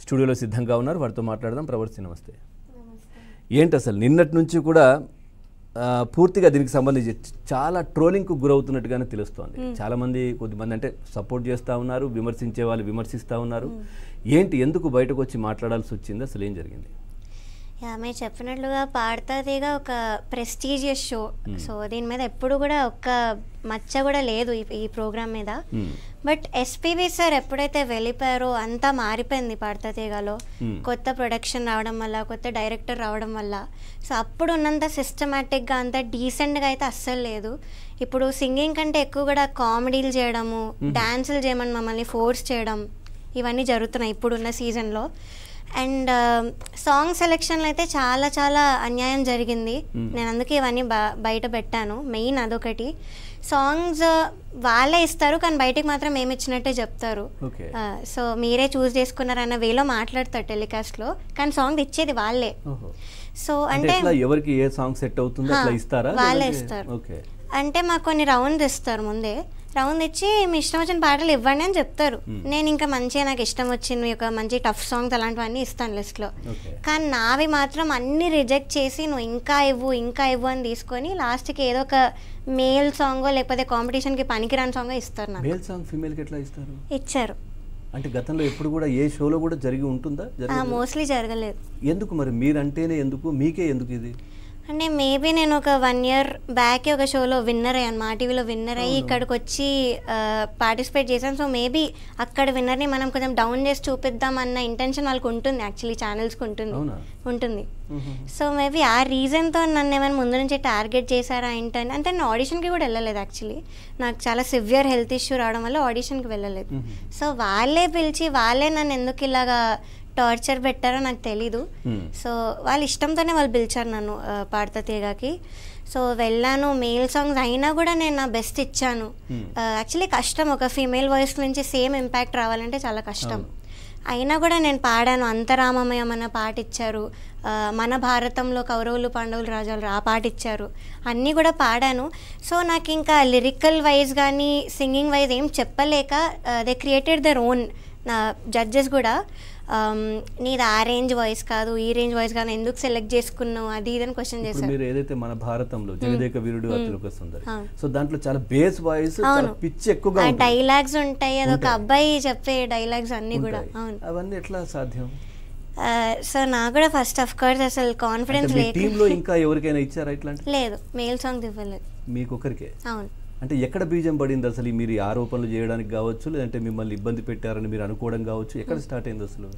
స్టూడియోలో సిద్ధంగా ఉన్నారు. వారితో మాట్లాడదాం. ప్రవర్తి నమస్తే. ఏంటి అసలు నిన్నటి నుంచి కూడా పూర్తిగా దీనికి సంబంధించి చాలా ట్రోలింగ్కు గురవుతున్నట్టుగానే తెలుస్తోంది. చాలామంది కొద్దిమంది అంటే సపోర్ట్ చేస్తూ ఉన్నారు, విమర్శించే వాళ్ళు విమర్శిస్తూ ఉన్నారు. ఏంటి ఎందుకు బయటకు వచ్చి మాట్లాడాల్సి వచ్చింది? అసలు ఏం జరిగింది? మీరు చెప్పినట్లుగా పాడతా తీగ ఒక ప్రెస్టీజియస్ షో. సో దీని మీద ఎప్పుడు కూడా ఒక్క మచ్చ కూడా లేదు ఈ ప్రోగ్రామ్ మీద. బట్ ఎస్పీబీ సార్ ఎప్పుడైతే వెళ్ళిపోయారో అంతా మారిపోయింది పాడతా తీగలో. కొత్త ప్రొడక్షన్ రావడం వల్ల, కొత్త డైరెక్టర్ రావడం వల్ల. సో అప్పుడు ఉన్నంత సిస్టమేటిక్గా అంత డీసెంట్గా అయితే అస్సలు లేదు. ఇప్పుడు సింగింగ్ కంటే ఎక్కువ కూడా కామెడీలు చేయడము, డాన్సులు చేయమని మమ్మల్ని ఫోర్స్ చేయడం, ఇవన్నీ జరుగుతున్నాయి ఇప్పుడున్న సీజన్లో. అండ్ సాంగ్ సెలెక్షన్లో అయితే చాలా చాలా అన్యాయం జరిగింది. నేను అందుకే ఇవన్నీ బయట పెట్టాను. మెయిన్ అదొకటి. సాంగ్స్ వాళ్ళే ఇస్తారు కానీ బయటికి మాత్రం ఏమి ఇచ్చినట్టే చెప్తారు. సో మీరే చూస్ చేసుకున్నారన్న వేలో మాట్లాడతారు టెలికాస్ట్లో, కానీ సాంగ్ ఇచ్చేది వాళ్ళే. సో అంటే ఎవరికి ఏ సాంగ్ సెట్ అవుతుందో అట్లా ఇస్తారా? వాళ్ళే ఇస్తారు. అంటే మాకు కొన్ని రౌండ్స్ ఇస్తారు. ముందే రౌండ్ ఇచ్చి మీ ఇష్టం వచ్చిన పాటలు ఇవ్వండి అని చెప్తారు. నేను ఇంకా మంచిగా నాకు ఇష్టం వచ్చింది ఒక మంచి టఫ్ సాంగ్స్ అలాంటివన్నీ ఇస్తాను లిస్ట్లో. కానీ నావి మాత్రం అన్ని రిజెక్ట్ చేసి నువ్వు ఇంకా ఇవ్వు అని తీసుకొని లాస్ట్కి ఏదో ఒక మేల్ సాంగో లేకపోతే కాంపిటీషన్కి పనికిరాని సాంగో ఇస్తారు. నాకు మేల్ సాంగ్ ఫీమేల్కి ఎట్లా ఇస్తారు? ఇచ్చారు. అంటే గతంలో ఎప్పుడు కూడా ఏ షోలో కూడా జరిగి ఉంటుందా? మోస్ట్లీ జరగలేదు. ఎందుకు మరి? మీరంటేనే ఎందుకు, మీకే ఎందుకు ఇది? అంటే మేబీ నేను ఒక 1 year బ్యాక్ ఒక షోలో విన్నర్ అయ్యాను, మా టీవీలో విన్నర్ అయ్యి ఇక్కడికి వచ్చి పార్టిసిపేట్ చేశాను. సో మేబీ అక్కడ విన్నర్ని మనం కొంచెం డౌన్ చేసి చూపిద్దాం అన్న ఇంటెన్షన్ వాళ్ళకి ఉంటుంది. యాక్చువల్లీ ఛానల్స్కి ఉంటుంది. సో మేబీ ఆ రీజన్తో నన్ను ఏమైనా ముందు నుంచి టార్గెట్ చేశారా ఏంటని. అంటే నేను ఆడిషన్కి కూడా వెళ్ళలేదు. యాక్చువల్లీ నాకు చాలా సివియర్ హెల్త్ ఇష్యూ రావడం వల్ల ఆడిషన్కి వెళ్ళలేదు. సో వాళ్ళే పిలిచి వాళ్ళే నన్ను ఎందుకు ఇలాగా టార్చర్ పెట్టారో నాకు తెలీదు. సో వాళ్ళ ఇష్టంతోనే వాళ్ళు పిలిచారు నన్ను పాడతా తీగకి. సో వెళ్ళాను. మేల్ సాంగ్స్ అయినా కూడా నేను నా బెస్ట్ ఇచ్చాను. యాక్చువల్లీ కష్టం, ఒక ఫీమేల్ వాయిస్ నుంచి సేమ్ ఇంపాక్ట్ రావాలంటే చాలా కష్టం. అయినా కూడా నేను పాడాను. అంతరామమయం అన్న పాట ఇచ్చారు, మన భారతంలో కౌరవులు పాండవులు రాజాలు ఆ పాట ఇచ్చారు, అన్నీ కూడా పాడాను. సో నాకు ఇంకా లిరికల్ వైజ్ కానీ సింగింగ్ వైజ్ ఏం చెప్పలేక దే క్రియేటెడ్ దర్ ఓన్. నా జడ్జెస్ కూడా నీది ఆ రేంజ్ వాయిస్ కాదు, ఈ రేంజ్ వాయిస్ కాదు, ఎందుకు సెలెక్ట్ చేసుకున్నావు అది ఇదని క్వశ్చన్ చేశారు. మీరు ఏదైతే మన భారతంలో జగదేక వీరుడు అతిలోక సుందరి, సో దాంట్లో చాలా బేస్ వాయిస్, పిచ్ ఎక్కువగా ఉంటుంది, డైలాగ్స్ ఉంటాయి, అదొక అబ్బాయి చెప్పే డైలాగ్స్ అన్ని కూడా. అవును, అవన్నీ ఎట్లా సాధ్యం? సో నాకు కూడా ఫస్ట్ ఆఫ్ కోర్స్ అసలు కాన్ఫిడెన్స్ లేదు. టీంలో ఇంకా ఎవరికైనా ఇచ్చారా ఇట్లాంటి? లేదు, మేల్ సాంగ్ ఇవ్వలేదు. మీకు ఒకరికే? అవును. అంటే ఎక్కడ బీజం పడింది అసలు? మీరు ఆరోపణలు చేయడానికి కావచ్చు, లేదంటే మిమ్మల్ని ఇబ్బంది పెట్టారని మీరు అనుకోవడం కావచ్చు, ఎక్కడ స్టార్ట్ అయింది అసలు?